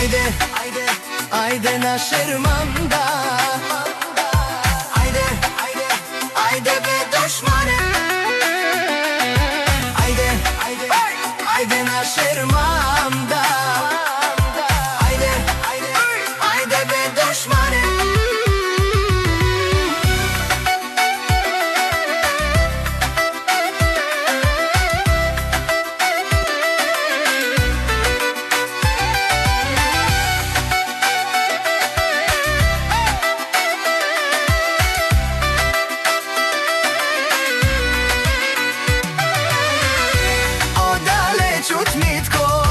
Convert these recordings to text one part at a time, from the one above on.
Ajde, ajde na Šermanda. Ajde, ajde be dušmane. Ajde na Šermanda. Ajde be dušmane. Čut nitko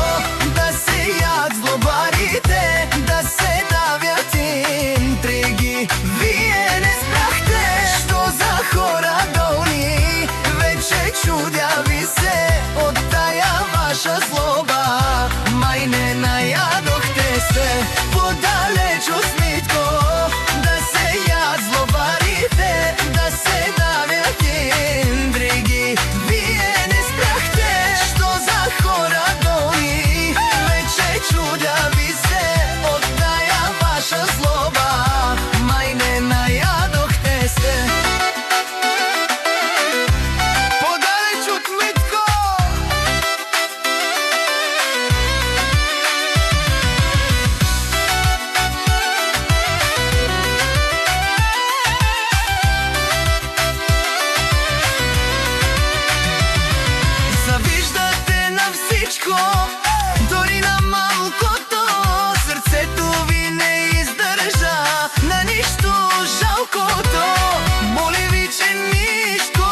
da se jad zlobarite, da se davят intriги. Вие не спрахте, що за хора долни. Вече чудя ви се от тая ваша злоба. Май не наядохте се подалеч от Смитко. Да се яд злобарите, да се давят интриги. Вие не спрахте, що за хора долни. Вече чудя ви се от тая ваша злоба. Май не наядохте се. Подалеч от Митко. Завиждате на всичко, дори на малкото. Сърцето ви не издържа на нищо жалкото. Моля ви, че нищо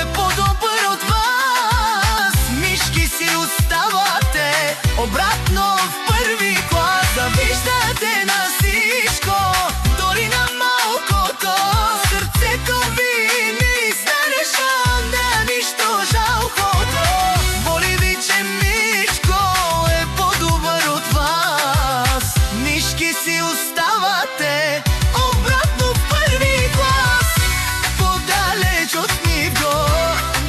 е по-добър от вас. Мишки си оставате обратно в първи клас. Завиждате на всичко, дори на малкото. Сърцето ви не издържа на нищо жалкото. Моля ви, че Мишко е по-добър от вас. Мишки си оставате обратно в първи клас. Подалеч от него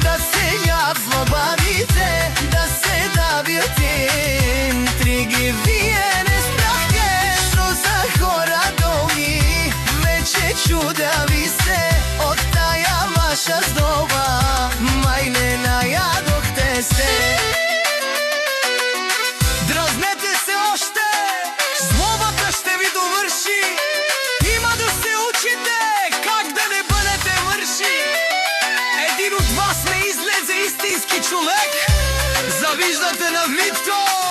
да се яд злобарите, да се давят интриги. Вие не спрахте, що за хора долни. Вече чудя ви се от тая ваша злоба. Май не наядохте се. Дразнете се още, злобата ще ви довърши. Има да се учите как да не бъдете мърши. Един от вас не излезе истински човек. Завиждате на Митко.